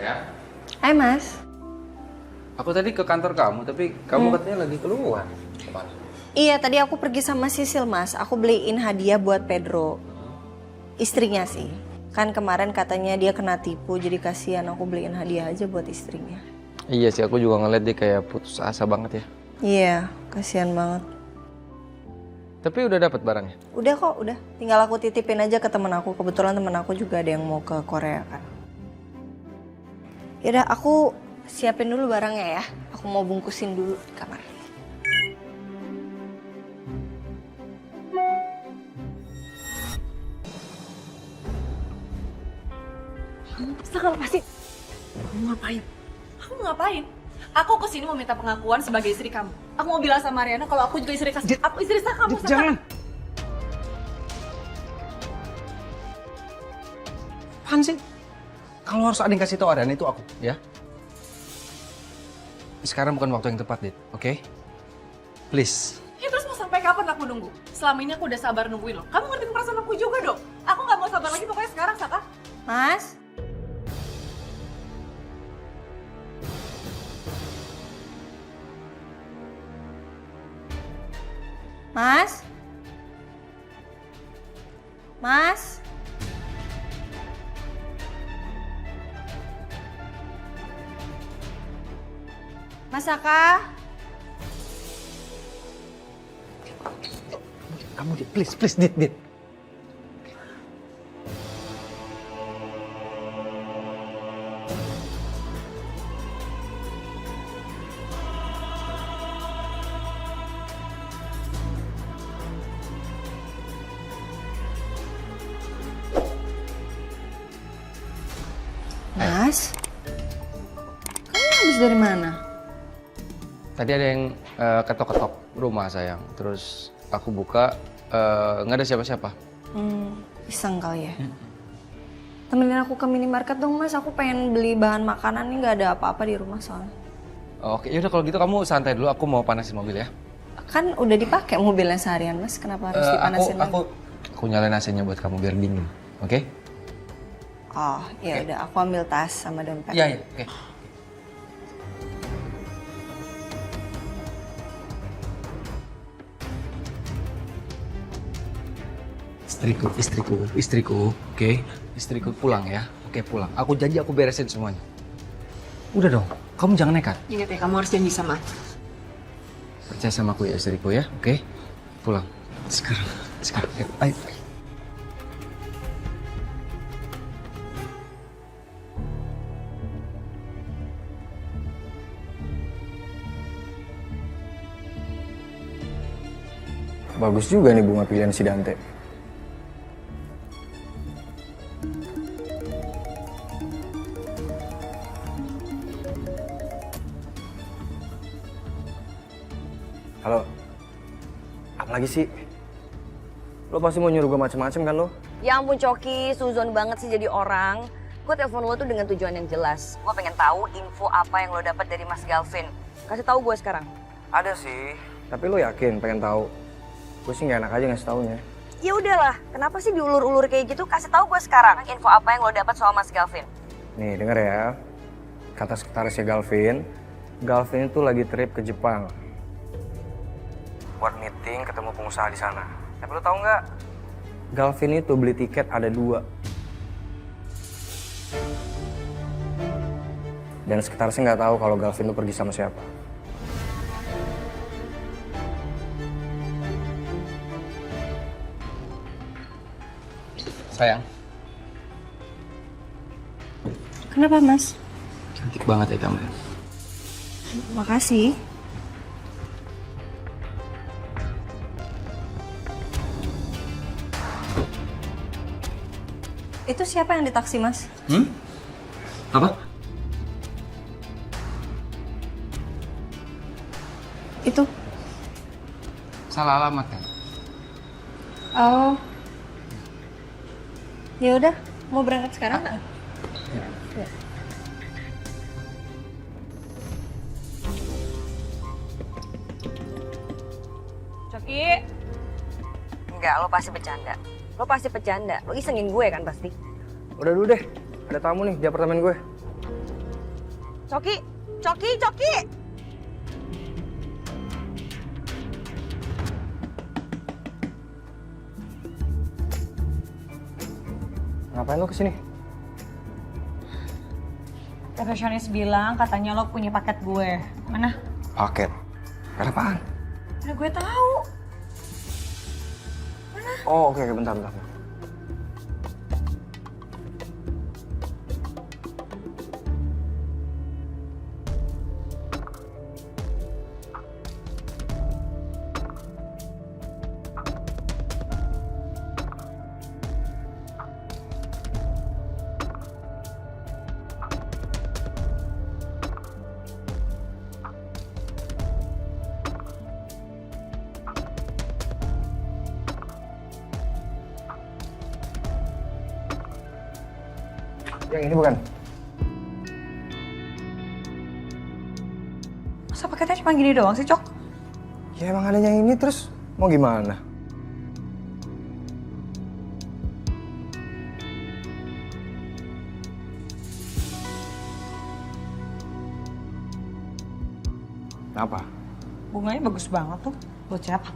Sayang, Hai Mas. aku tadi ke kantor kamu, tapi kamu katanya lagi keluar. Kemana? Iya tadi aku pergi sama Sisil Mas. Aku beliin hadiah buat Pedro. Istrinya sih. Kan kemarin katanya dia kena tipu, jadi kasihan aku beliin hadiah aja buat istrinya. Iya sih, aku juga ngeliat dia kayak putus asa banget ya. Iya, kasihan banget. Tapi udah dapat barangnya? Udah kok, udah. Tinggal aku titipin aja ke temen aku. Kebetulan temen aku juga ada yang mau ke Korea kan. Yaudah, aku siapin dulu barangnya ya. Aku mau bungkusin dulu di kamar. Kamu pasti. Kamu ngapain? Kamu ngapain? Aku kesini mau minta pengakuan sebagai istri kamu. Aku mau bilang sama Mariana kalau aku juga istri aku istri sah kamu. Jangan! Apaan sih? Kalau harus ada yang kasih tau Ariana itu aku, ya? Sekarang bukan waktu yang tepat, Dit. Oke? Please. Ya terus mau sampai kapan aku nunggu? Selama ini aku udah sabar nungguin lo. Kamu ngertiin perasaan aku juga dong. Aku nggak mau sabar lagi pokoknya sekarang, Saka. Mas? Mas? Mas? Mas Saka? Kamu, Dit. Please, Dit. Mas? Kamu habis dari mana? Tadi ada yang ketok-ketok rumah, sayang. Terus aku buka, nggak ada siapa-siapa. Iseng kali ya? Temenin aku ke minimarket dong Mas, aku pengen beli bahan makanan nih, nggak ada apa-apa di rumah soalnya. Oke, yaudah kalau gitu kamu santai dulu, aku mau panasin mobil ya. Kan udah dipakai mobilnya seharian Mas, kenapa harus dipanasin lagi? Aku nyalain AC-nya buat kamu biar dingin, oke? Oh, ya udah aku ambil tas sama dompet. Iya, oke. Istriku, oke? Istriku pulang ya, oke pulang. Aku janji aku beresin semuanya. Udah dong, kamu jangan nekat. Ingat ya, kamu harus janji sama aku. Percaya sama aku ya istriku ya, oke? Pulang. Sekarang, ayo. Bagus juga nih bunga pilihan si Dante. Halo, apa lagi sih? Lo pasti mau nyuruh gue macem-macem kan lo? Ya ampun Coki, suzon banget sih jadi orang. Gue telepon lo tuh dengan tujuan yang jelas. Gue pengen tahu info apa yang lo dapat dari Mas Galvin. Kasih tahu gue sekarang. Ada sih. Tapi lo yakin pengen tahu? Gue sih nggak enak aja ngasih taunya. Ya udahlah, kenapa sih diulur-ulur kayak gitu? Kasih tahu gue sekarang. Info apa yang lo dapat soal Mas Galvin? Nih denger ya, kata sekretarisnya Galvin itu lagi trip ke Jepang. Buat meeting ketemu pengusaha di sana. Tapi lo tau nggak? Galvin itu beli tiket ada 2. Dan sekretarisnya nggak tahu kalau Galvin itu pergi sama siapa. Sayang, Kenapa Mas? cantik banget ya kamu. Makasih. Itu siapa yang di taksi Mas? Apa? Itu. Salah alamat kan? Oh. Ya udah, mau berangkat sekarang nggak? Ya. Coki. Enggak, lo pasti bercanda. Lo pasti bercanda. Lo isengin gue kan pasti. Udah dulu deh, ada tamu nih di apartemen gue. Coki, Coki, Coki. Ngapain lo kesini? Resepsionis bilang katanya lo punya paket gue. Mana? Paket? Paket apaan? Mana gue tahu. Oh oke, bentar. Yang ini bukan? Masa paketnya cuma gini doang sih, Cok? Ya emang ada yang ini terus mau gimana? Apa? Bunganya bagus banget tuh. Buat siapa?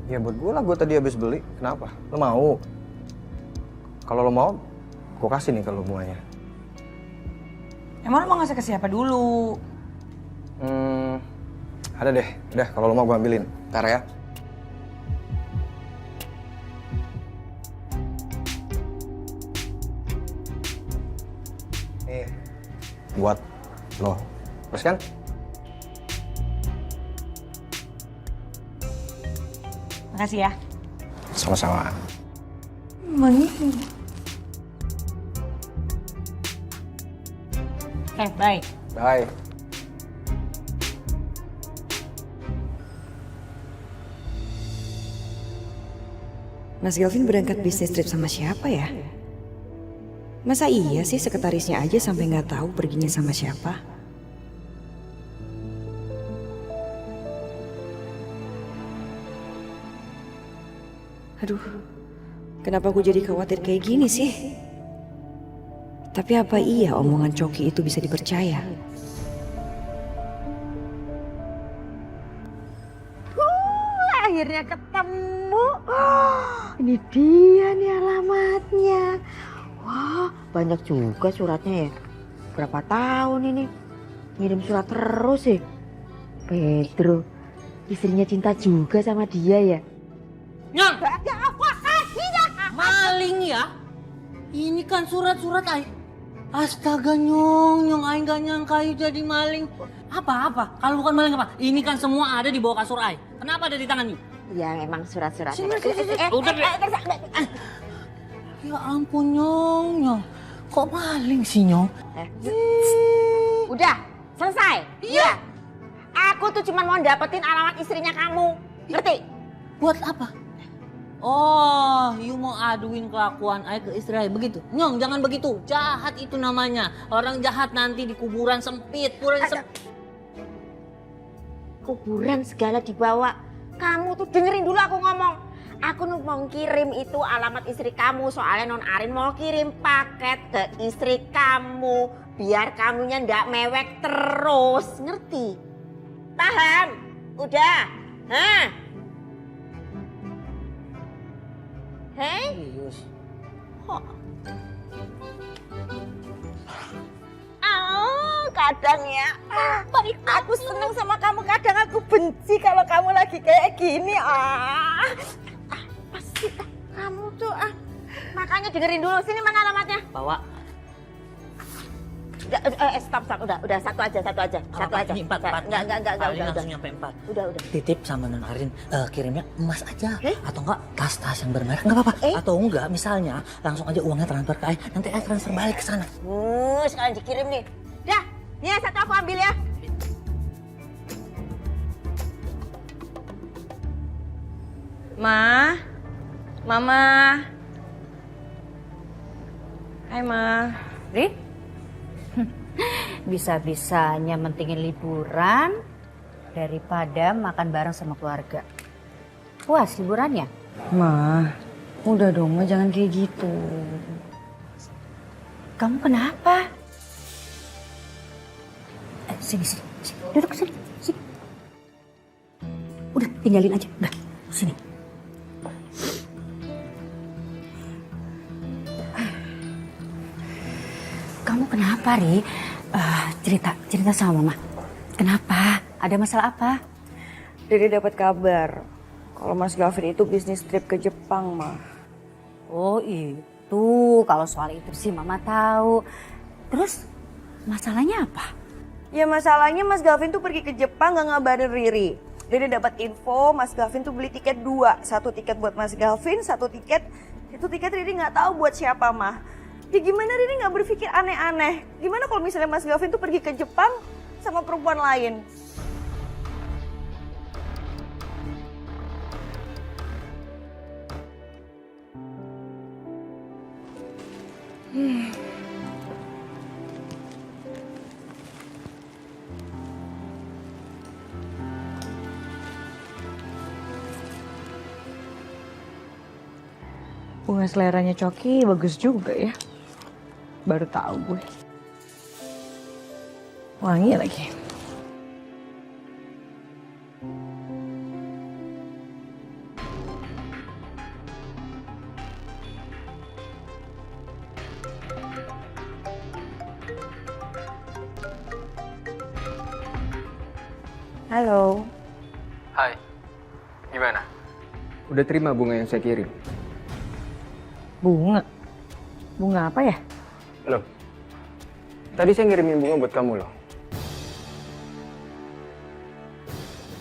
Ya buat gue lah, gue tadi habis beli. Kenapa? Lo mau? Kalau lo mau, gue kasih nih kalau bunganya. Emang lo mau ngasih ke siapa dulu? Ada deh. Udah, kalau lo mau gue ambilin. Ntar ya. Nih, buat lo. Terus kan? Makasih ya. Sama-sama. Oke, bye. Bye. Mas Galvin berangkat bisnis trip sama siapa ya? Masa iya sih sekretarisnya aja sampai nggak tahu perginya sama siapa? Aduh, kenapa aku jadi khawatir kayak gini sih? Tapi apa iya omongan Coki itu bisa dipercaya? Akhirnya ketemu. Ini dia nih alamatnya. Wah, banyak juga suratnya ya. Berapa tahun ini ngirim surat terus ya. Pedro, istrinya cinta juga sama dia ya. Nyong! Maling ya? Ini kan surat-surat ay. Astaga Nyong ay gak nyangka Ayu jadi maling. Apa? Kalau bukan maling apa? Ini kan semua ada di bawah kasur ay. Kenapa ada di tangan Yu? Ya emang surat-suratnya. Udah deh. Ya ampun Nyong. Kok maling sih Nyong? Udah, selesai. Iya. Aku tuh cuma mau dapetin alamat istrinya kamu. Ngerti? Buat apa? Oh, Yu mau aduin kelakuan ay ke istri ay. Begitu? Nyong jangan begitu. Jahat itu namanya. Orang jahat nanti di kuburan sempit. Kuburan segala dibawa. Kamu tuh dengerin dulu aku ngomong. Aku mau kirim itu alamat istri kamu. Soalnya Non Arin mau kirim paket ke istri kamu. Biar kamunya ndak mewek terus. Ngerti? Paham? Udah? Hah? Hei? Serius? Kadang ya. Baik, aku seneng sama kamu. Kadang aku benci kalau kamu lagi kayak gini. Apa sih kamu tuh? Makanya dengerin dulu. Sini mana alamatnya? Bawa. Stop. Udah satu aja. Satu aja. Ini empat. Enggak. Paling Udah. langsung nyampe 4. Udah. Titip sama Non Arin, kirimnya emas aja. Atau enggak tas-tas yang bermerek, enggak apa-apa. Atau enggak misalnya langsung aja uangnya transfer ke Ay. Nanti Ay transfer balik ke sana. Sekalian dikirim nih. Dah, nih satu aku ambil ya. Mama. Hai, Ma. Rin? Bisa-bisanya mentingin liburan daripada makan bareng sama keluarga. Puas liburannya? Ma, udah dong Ma, jangan kayak gitu. Kamu kenapa? Sini, sini, sini. Duduk sini, sini. Udah, tinggalin aja. Udah, sini. Kamu kenapa, Ri? Cerita sama Mama. Kenapa? Ada masalah apa? Riri dapat kabar kalau Mas Gavin itu bisnis trip ke Jepang, Ma. Oh itu, kalau soal itu sih Mama tahu. Terus masalahnya apa? Ya masalahnya Mas Gavin tuh pergi ke Jepang gak ngabarin Riri. Riri dapat info Mas Gavin tuh beli tiket 2. 1 tiket buat Mas Gavin, 1 tiket itu tiket Riri nggak tahu buat siapa, Ma. Ya gimana Riri nggak berpikir aneh-aneh? Gimana kalau misalnya Mas Gavin tuh pergi ke Jepang sama perempuan lain? Bunga seleranya Coki bagus juga ya. Baru tahu gue. Wangi lagi. Halo. Hai, gimana? Udah terima bunga yang saya kirim? Bunga? Bunga apa ya? Loh, tadi saya ngirimin bunga buat kamu loh.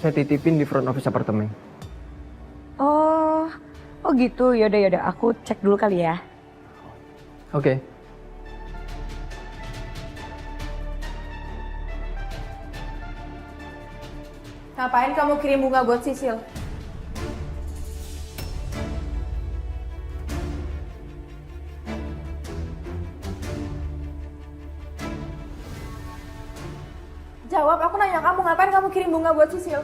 Saya titipin di front office apartemen. Oh gitu. Yaudah. Aku cek dulu kali ya. Oke. Ngapain kamu kirim bunga buat Sisil? Jawab, aku nanya kamu ngapain kamu kirim bunga buat Sisil?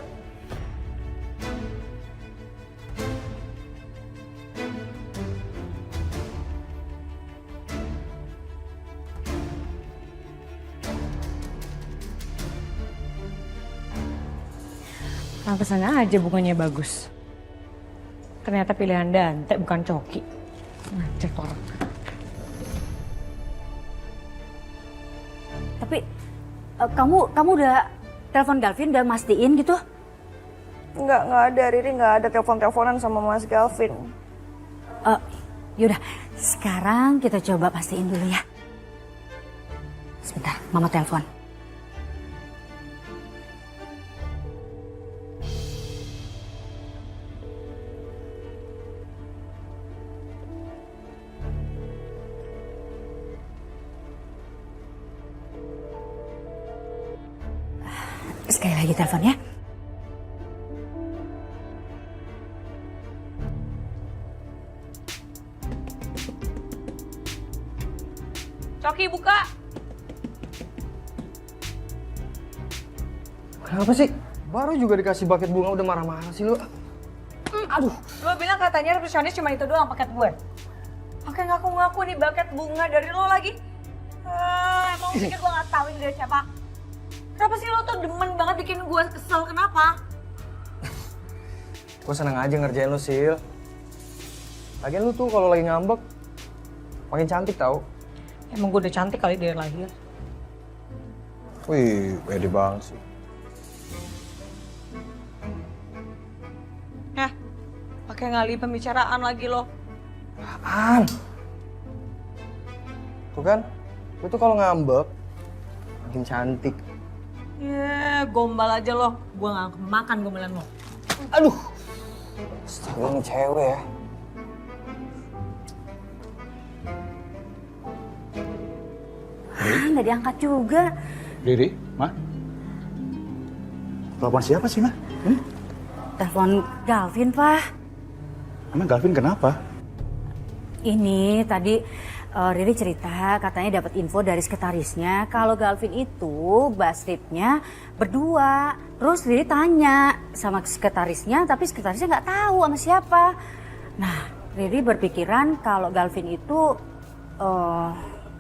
Pantesan aja bunganya bagus. Ternyata pilihan Dante bukan Coki. Ngecek orang. Tapi kamu udah telepon Galvin, udah mastiin gitu? Nggak ada. Riri nggak ada telepon-teleponan sama Mas Galvin. Yaudah, sekarang kita coba pastiin dulu ya. Sebentar, Mama telepon. Sekali lagi telepon ya. Coki buka. Kenapa sih? Baru juga dikasih buket bunga udah marah-marah sih lu. Aduh. Lo bilang katanya resepsionis cuma itu doang paket gue. Pakai ngaku-ngaku nih buket bunga dari lo lagi. Emang pikir gue nggak tahu ini dari siapa? Kenapa sih lo tuh demen banget bikin gue kesel, kenapa? Gue seneng aja ngerjain lu, Sil. Lagian lu tuh kalau lagi ngambek, makin cantik tau. Emang gue udah cantik kali dari lahir. Wih, pede banget sih. Pakai ngalih pembicaraan lagi lo. Apaan? Tuh kan, lu tuh kalau ngambek, makin cantik. Gombal aja lo. Gue gak makan gombalan lo. Aduh, astaga ini cewek ya. Nggak diangkat juga. Riri, Ma? Telepon siapa sih, Ma? Telepon Galvin, Pak. Emang Galvin kenapa? Ini tadi Riri cerita katanya dapat info dari sekretarisnya kalau Galvin itu bus tripnya berdua. Terus Riri tanya sama sekretarisnya, tapi sekretarisnya nggak tahu sama siapa. Nah, Riri berpikiran kalau Galvin itu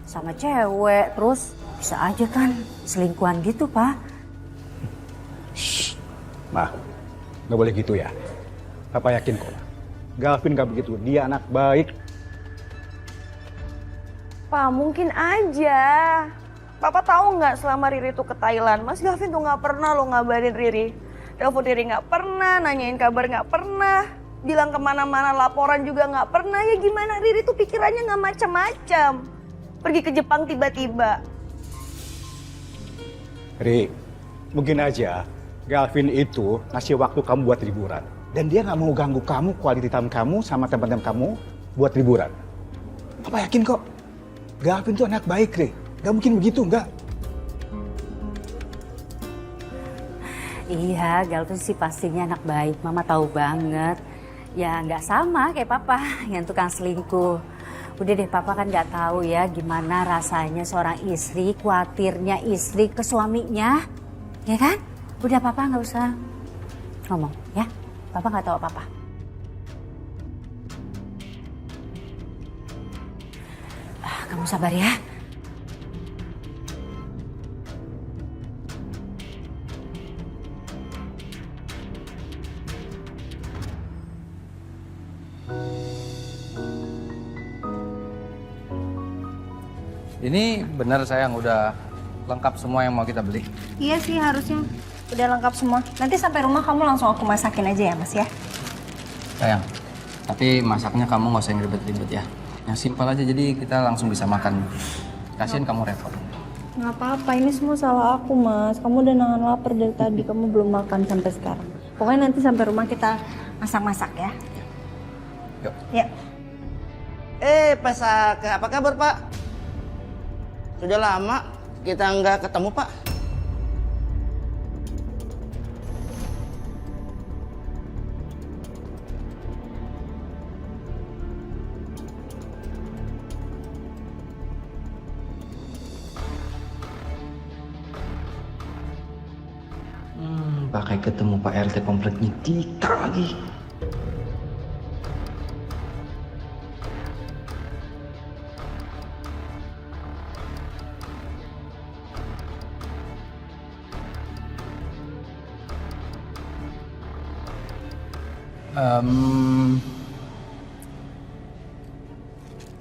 sama cewek, terus bisa aja kan selingkuhan gitu, Pak. Ma, nggak boleh gitu ya. Papa yakin kok. Galvin nggak begitu, dia anak baik. Pak, mungkin aja. Papa tahu nggak selama Riri tuh ke Thailand, Mas Gavin tuh nggak pernah lo ngabarin Riri. Telepon Riri nggak pernah, nanyain kabar nggak pernah, bilang kemana-mana laporan juga nggak pernah. Ya gimana Riri tuh pikirannya nggak macam-macam. Pergi ke Jepang tiba-tiba. Ri, mungkin aja Galvin itu ngasih waktu kamu buat liburan. Dan dia nggak mau ganggu kamu, quality time kamu sama teman-teman kamu buat liburan. Papa yakin kok. Galvin tuh anak baik, Ri. Gak mungkin begitu, enggak? Iya, Galvin sih pastinya anak baik. Mama tahu banget. Ya nggak sama kayak Papa yang tukang selingkuh. Udah deh, Papa kan nggak tahu ya gimana rasanya seorang istri, khawatirnya istri ke suaminya. Ya kan? Udah Papa nggak usah ngomong ya. Papa nggak tahu apa-apa. Kamu sabar ya. Ini benar sayang, udah lengkap semua yang mau kita beli. Iya sih harusnya udah lengkap semua. Nanti sampai rumah kamu langsung aku masakin aja ya Mas ya. Sayang, tapi masaknya kamu nggak usah yang ribet-ribet ya. Yang simpel aja, jadi kita langsung bisa makan. Kasihin kamu repot. Nggak apa-apa, ini semua salah aku Mas. Kamu udah nahan lapar dari tadi, kamu belum makan sampai sekarang. Pokoknya nanti sampai rumah kita masak-masak ya. Yuk. Ya. Pak, apa kabar Pak? Sudah lama kita nggak ketemu Pak. Pakai ketemu Pak RT kompleknya Dika lagi.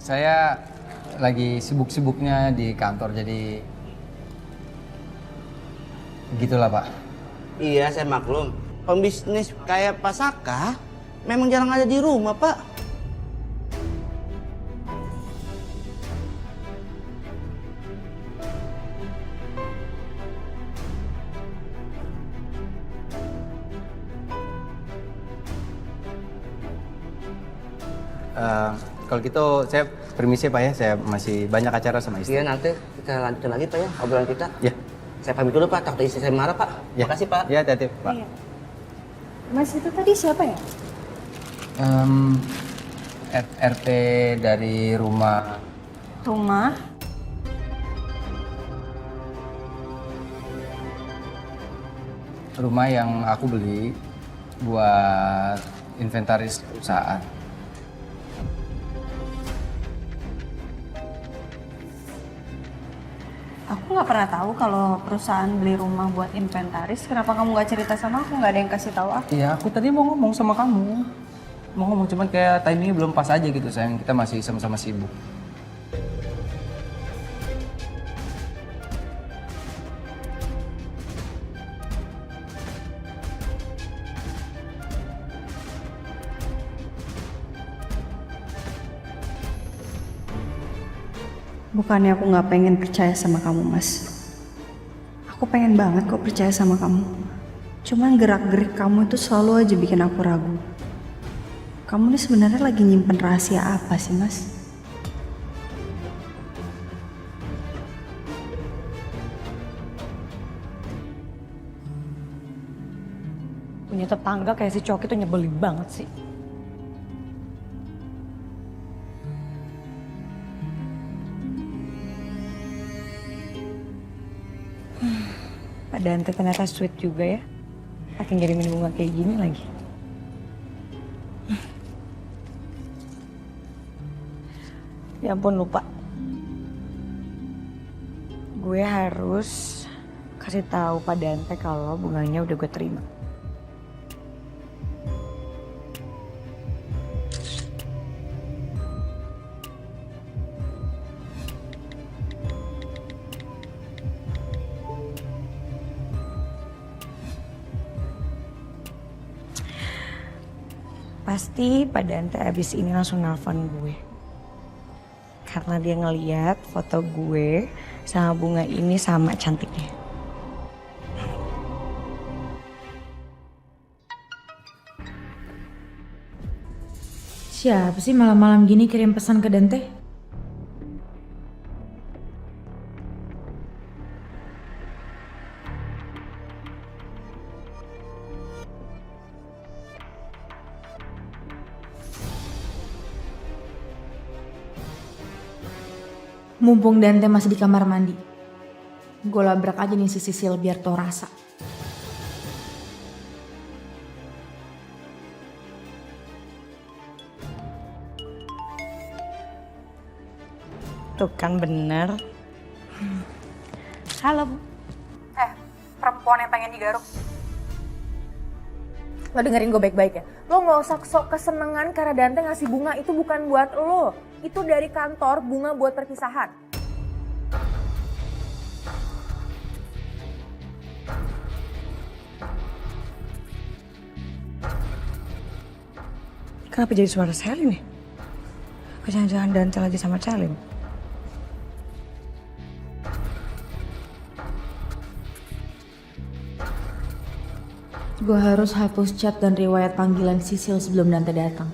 Saya lagi sibuk-sibuknya di kantor, jadi gitulah Pak. Iya, saya maklum. Pembisnis kayak Pak Saka memang jarang ada di rumah Pak. Kalau gitu saya permisi Pak ya, saya masih banyak acara sama istri. Iya, nanti kita lanjutin lagi Pak ya obrolan kita. Ya. Saya pamit dulu Pak, takut istri saya marah Pak. Ya. Makasih Pak. Ya, hati-hati Pak. Iya. Mas itu tadi siapa ya? RT dari rumah. Rumah. Rumah yang aku beli buat inventaris perusahaan. Aku nggak pernah tahu kalau perusahaan beli rumah buat inventaris. Kenapa kamu nggak cerita sama aku? Nggak ada yang kasih tahu aku. Iya, aku tadi mau ngomong sama kamu. Mau ngomong, cuman kayak timingnya belum pas aja gitu sayang. Kita masih sama-sama sibuk. Bukannya aku nggak pengen percaya sama kamu, Mas. Aku pengen banget kok percaya sama kamu. Cuman gerak-gerik kamu itu selalu aja bikin aku ragu. Kamu ini sebenarnya lagi nyimpen rahasia apa sih, Mas? Punya tetangga kayak si Coki tuh nyebelin banget sih. Pak Dante ternyata sweet juga ya. Pakai ngirimin bunga kayak gini lagi. Ya ampun, lupa. Gue harus kasih tahu Pak Dante kalau bunganya udah gue terima. Pasti Pak Dante abis ini langsung nelfon gue. Karena dia ngeliat foto gue sama bunga ini sama cantiknya. Siapa sih malam-malam gini kirim pesan ke Dante? Mumpung Dante masih di kamar mandi, gue labrak aja nih si Sisil biar tau rasa. Tuh kan bener. Halo Bu. Perempuan yang pengen digaruk. Lo dengerin gue baik-baik ya. Lo gak usah sok kesenengan karena Dante ngasih bunga, itu bukan buat lo. Itu dari kantor, bunga buat perpisahan. Kenapa jadi suara Selin nih? Jangan-jangan Dante lagi sama Selin. Gue harus hapus chat dan riwayat panggilan Sisil sebelum Dante datang.